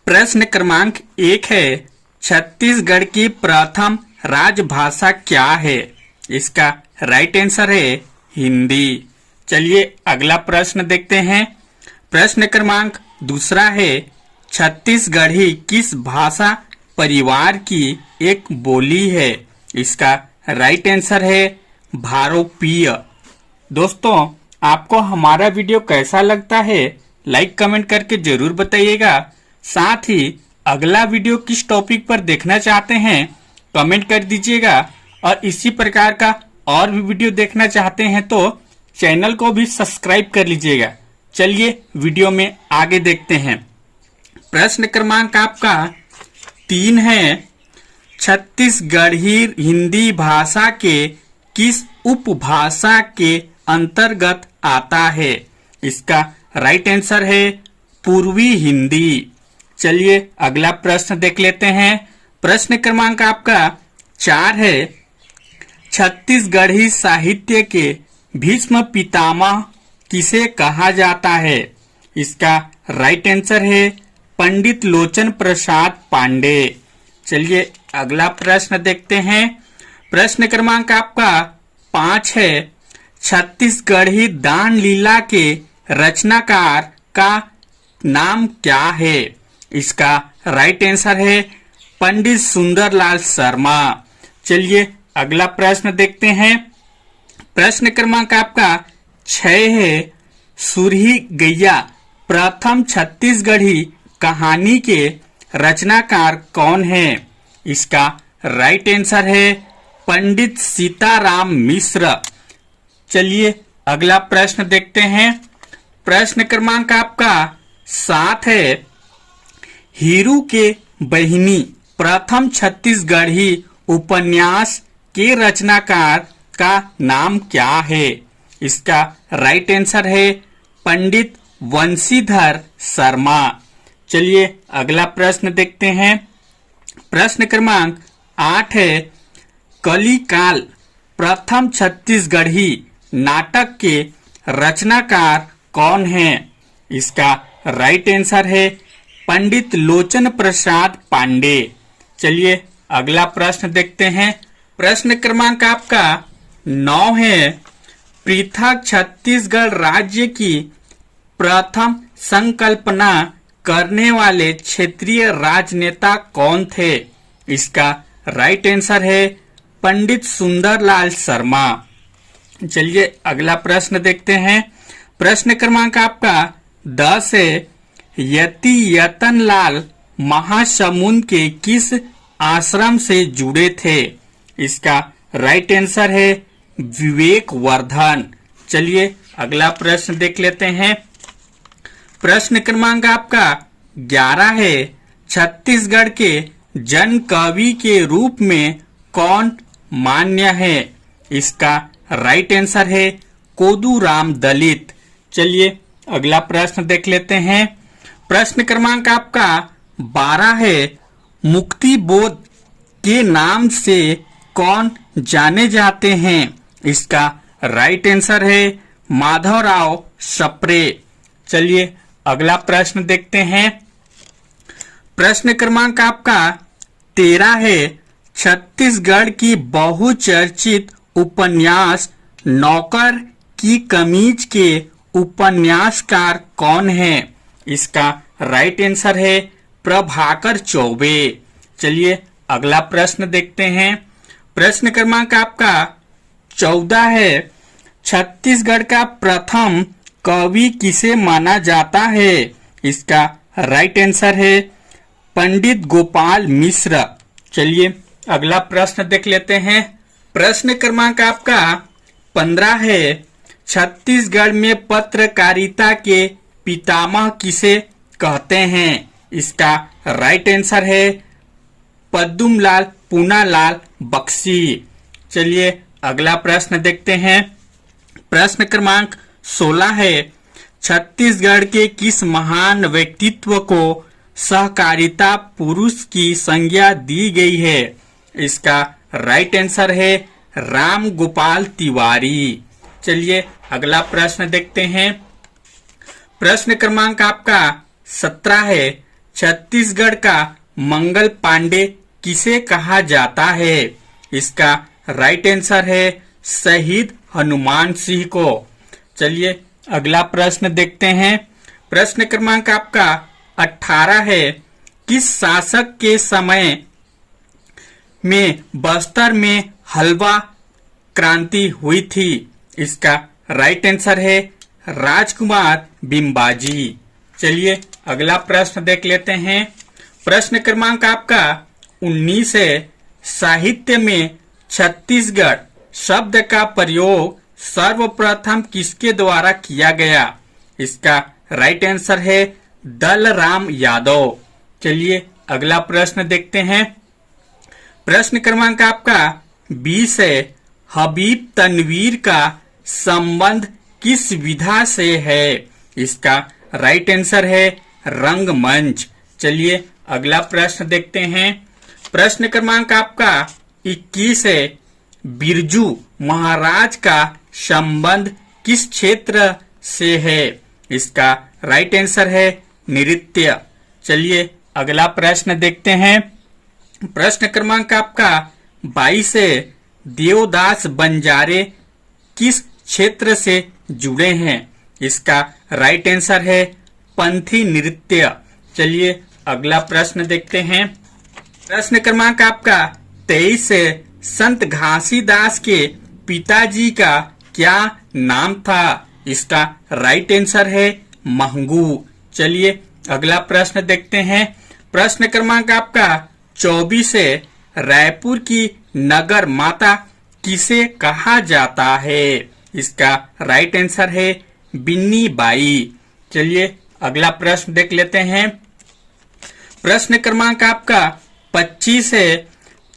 प्रश्न क्रमांक 1 है, छत्तीसगढ़ की प्रथम राजभाषा क्या है? इसका राइट आंसर है हिंदी। चलिए अगला प्रश्न देखते हैं। प्रश्न क्रमांक 2 है, छत्तीसगढ़ी किस भाषा परिवार की एक बोली है? इसका राइट आंसर है भारोपीय। दोस्तों, आपको हमारा वीडियो कैसा लगता है लाइक कमेंट करके जरूर बताइएगा। साथ ही अगला वीडियो किस टॉपिक पर देखना चाहते हैं कमेंट कर दीजिएगा, और इसी प्रकार का और भी वीडियो देखना चाहते हैं तो चैनल को भी सब्सक्राइब कर लीजिएगा। चलिए वीडियो में आगे देखते हैं। प्रश्न क्रमांक आपका 3 है, छत्तीसगढ़ी हिंदी भाषा के किस उपभाषा के अंतर्गत आता है? इसका राइट आंसर है पूर्वी हिंदी। चलिए अगला प्रश्न देख लेते हैं। प्रश्न क्रमांक आपका 4 है, छत्तीसगढ़ी साहित्य के भीष्म पितामह किसे कहा जाता है? इसका राइट आंसर है पंडित लोचन प्रसाद पांडे। चलिए अगला प्रश्न देखते हैं। प्रश्न क्रमांक आपका 5 है, छत्तीसगढ़ी दान लीला के रचनाकार का नाम क्या है? इसका राइट आंसर है पंडित सुंदरलाल शर्मा। चलिए अगला प्रश्न देखते हैं। प्रश्न क्रमांक आपका 6 है, सुरही गैया प्रथम छत्तीसगढ़ी कहानी के रचनाकार कौन है? इसका राइट आंसर है पंडित सीताराम मिश्र। चलिए अगला प्रश्न देखते हैं। प्रश्न क्रमांक आपका 7 है, हीरू के बहिनी प्रथम छत्तीसगढ़ी उपन्यास के रचनाकार का नाम क्या है? इसका राइट आंसर है पंडित वंशीधर शर्मा। चलिए अगला प्रश्न देखते हैं। प्रश्न क्रमांक 8 है, कलिकाल प्रथम छत्तीसगढ़ी नाटक के रचनाकार कौन है? इसका राइट आंसर है पंडित लोचन प्रसाद पांडे। चलिए अगला प्रश्न देखते हैं। प्रश्न क्रमांक आपका 9 है, पृथक छत्तीसगढ़ राज्य की प्रथम संकल्पना करने वाले क्षेत्रीय राजनेता कौन थे? इसका राइट आंसर है पंडित सुंदरलाल शर्मा। चलिए अगला प्रश्न देखते हैं। प्रश्न क्रमांक आपका 10 है, यति यतनलाल महासमुंद के किस आश्रम से जुड़े थे? इसका राइट आंसर है विवेक वर्धन। चलिए अगला प्रश्न देख लेते हैं। प्रश्न क्रमांक आपका 11 है, छत्तीसगढ़ के जन कवि के रूप में कौन मान्य है? इसका राइट आंसर है कोदूराम दलित। चलिए अगला प्रश्न देख लेते हैं। प्रश्न क्रमांक आपका 12 है, मुक्ति बोध के नाम से कौन जाने जाते हैं? इसका राइट आंसर है माधवराव सप्रे। चलिए अगला प्रश्न देखते हैं। प्रश्न क्रमांक आपका 13 है, छत्तीसगढ़ की बहुचर्चित उपन्यास नौकर की कमीज के उपन्यासकार कौन है? इसका राइट आंसर है प्रभाकर चौबे। चलिए अगला प्रश्न देखते हैं। प्रश्न क्रमांक आपका 14 है, छत्तीसगढ़ का प्रथम कवि किसे माना जाता है? इसका राइट आंसर है पंडित गोपाल मिश्र। चलिए अगला प्रश्न देख लेते हैं। प्रश्न क्रमांक आपका 15 है, छत्तीसगढ़ में पत्रकारिता के पितामह किसे कहते हैं? इसका राइट आंसर है पद्मलाल पूनालाल बख्शी। चलिए अगला प्रश्न देखते हैं। प्रश्न क्रमांक 16 है, छत्तीसगढ़ के किस महान व्यक्तित्व को सहकारिता पुरुष की संज्ञा दी गई है? इसका राइट आंसर है राम गोपाल तिवारी। चलिए अगला प्रश्न देखते हैं। प्रश्न क्रमांक आपका 17 है, छत्तीसगढ़ का मंगल पांडे किसे कहा जाता है? इसका राइट आंसर है शहीद हनुमान सिंह को। चलिए अगला प्रश्न देखते हैं। प्रश्न क्रमांक आपका 18 है। किस शासक के समय में बस्तर में हलवा क्रांति हुई थी? इसका राइट आंसर है राजकुमार बिंबाजी। चलिए अगला प्रश्न देख लेते हैं। प्रश्न क्रमांक आपका 19 है। साहित्य में छत्तीसगढ़ शब्द का प्रयोग सर्वप्रथम किसके द्वारा किया गया? इसका राइट आंसर है दलराम यादव। चलिए अगला प्रश्न देखते हैं। प्रश्न क्रमांक आपका 20 है। हबीब तनवीर का संबंध किस विधा से है? इसका राइट आंसर है रंगमंच। चलिए अगला प्रश्न देखते हैं। प्रश्न क्रमांक आपका 21 है। बिरजू महाराज का संबंध किस क्षेत्र से है? इसका राइट आंसर है नृत्य। चलिए अगला प्रश्न देखते हैं। प्रश्न क्रमांक आपका 22 है। देवदास बंजारे किस क्षेत्र से जुड़े हैं? इसका राइट आंसर है पंथी नृत्य। चलिए अगला प्रश्न देखते हैं। प्रश्न क्रमांक आपका 23 है। संत घासीदास के पिताजी का क्या नाम था? इसका राइट आंसर है महंगू। चलिए अगला प्रश्न देखते हैं। प्रश्न क्रमांक आपका 24 है। रायपुर की नगर माता किसे कहा जाता है? इसका राइट आंसर है बिन्नी बाई। चलिए अगला प्रश्न देख लेते हैं। प्रश्न क्रमांक आपका 25 है।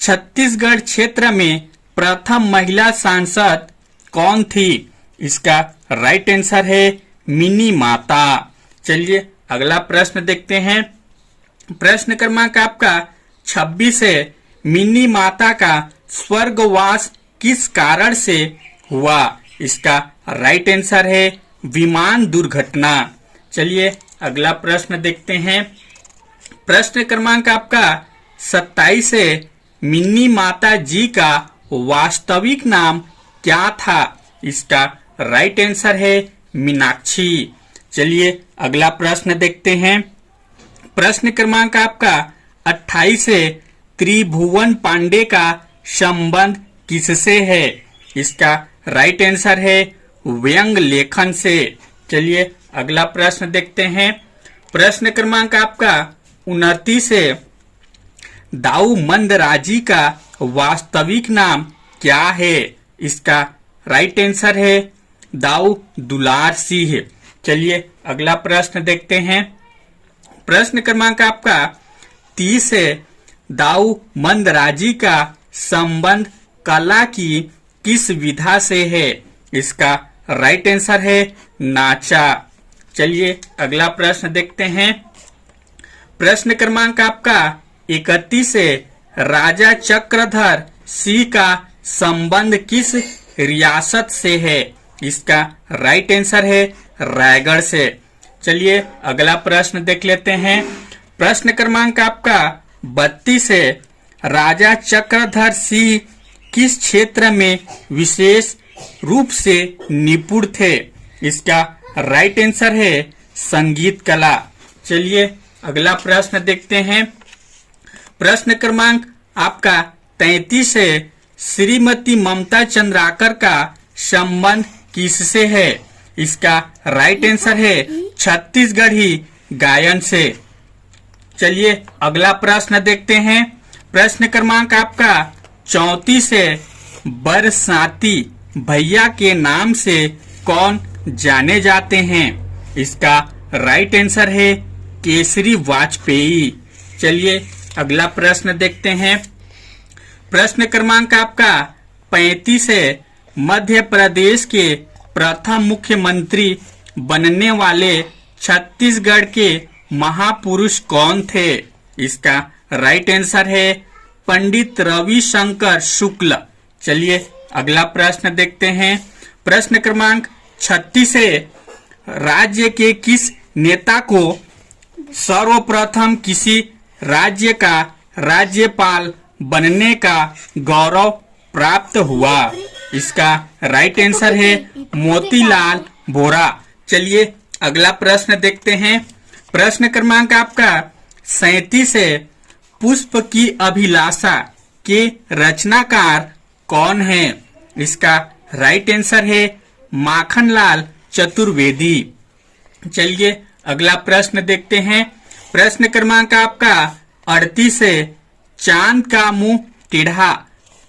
छत्तीसगढ़ क्षेत्र में प्रथम महिला सांसद कौन थी? इसका राइट आंसर है मिनी माता। चलिए अगला प्रश्न देखते हैं। प्रश्न क्रमांक आपका 26 है। मिनी माता का स्वर्गवास किस कारण से हुआ? इसका राइट आंसर है विमान दुर्घटना। चलिए अगला प्रश्न देखते हैं। प्रश्न क्रमांक आपका 27 है। मिनी माता जी का वास्तविक नाम क्या था? इसका राइट आंसर है मीनाक्षी। चलिए अगला प्रश्न देखते हैं। प्रश्न क्रमांक आपका 28 है। त्रिभुवन पांडे का संबंध किससे है? इसका राइट आंसर है व्यंग लेखन से। चलिए अगला प्रश्न देखते हैं। प्रश्न क्रमांक आपका 29 है। दाऊ मंदराजी का वास्तविक नाम क्या है? इसका राइट आंसर है दाऊ दुलार सिंह। चलिए अगला प्रश्न देखते हैं। प्रश्न क्रमांक आपका 30 है। दाऊ मंदराजी का संबंध कला की किस विधा से है? इसका राइट आंसर है नाचा। चलिए अगला प्रश्न देखते हैं। प्रश्न क्रमांक आपका 31 है। राजा चक्रधर सिंह का संबंध किस रियासत से है? इसका राइट आंसर है रायगढ़ से। चलिए अगला प्रश्न देख लेते हैं। प्रश्न क्रमांक आपका 32 है। राजा चक्रधर सिंह किस क्षेत्र में विशेष रूप से निपुण थे? इसका राइट आंसर है संगीत कला। चलिए अगला प्रश्न देखते हैं। प्रश्न क्रमांक आपका 33 है। श्रीमती ममता चंद्राकर का संबंध किससे है? इसका राइट आंसर है छत्तीसगढ़ी गायन से। चलिए अगला प्रश्न देखते हैं। प्रश्न क्रमांक आपका 34 है। बरसाती भैया के नाम से कौन जाने जाते हैं? इसका राइट आंसर है केसरी वाजपेयी। चलिए अगला प्रश्न देखते हैं। प्रश्न क्रमांक आपका 35 है। मध्य प्रदेश के प्रथम मुख्यमंत्री बनने वाले छत्तीसगढ़ के महापुरुष कौन थे? इसका राइट आंसर है पंडित रविशंकर शुक्ल। चलिए अगला प्रश्न देखते हैं। प्रश्न क्रमांक 36 है। राज्य के किस नेता को सर्वप्रथम किसी राज्य का राज्यपाल बनने का गौरव प्राप्त हुआ? इसका राइट आंसर है मोतीलाल वोरा। चलिए अगला प्रश्न देखते हैं। प्रश्न क्रमांक आपका 37 है। पुष्प की अभिलाषा के रचनाकार कौन है? इसका राइट आंसर है माखनलाल चतुर्वेदी। चलिए अगला प्रश्न देखते हैं। प्रश्न क्रमांक आपका 38 है। चांद का मुंह टेढ़ा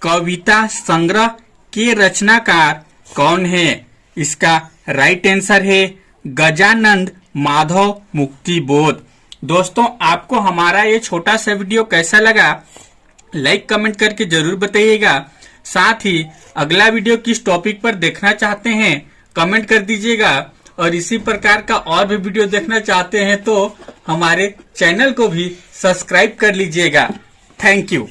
कविता संग्रह के रचनाकार कौन है? इसका राइट आंसर है गजानंद माधव मुक्तिबोध। दोस्तों, आपको हमारा ये छोटा सा वीडियो कैसा लगा लाइक कमेंट करके जरूर बताइएगा। साथ ही अगला वीडियो किस टॉपिक पर देखना चाहते हैं कमेंट कर दीजिएगा। और इसी प्रकार का और भी वीडियो देखना चाहते हैं तो हमारे चैनल को भी सब्सक्राइब कर लीजिएगा। Thank you.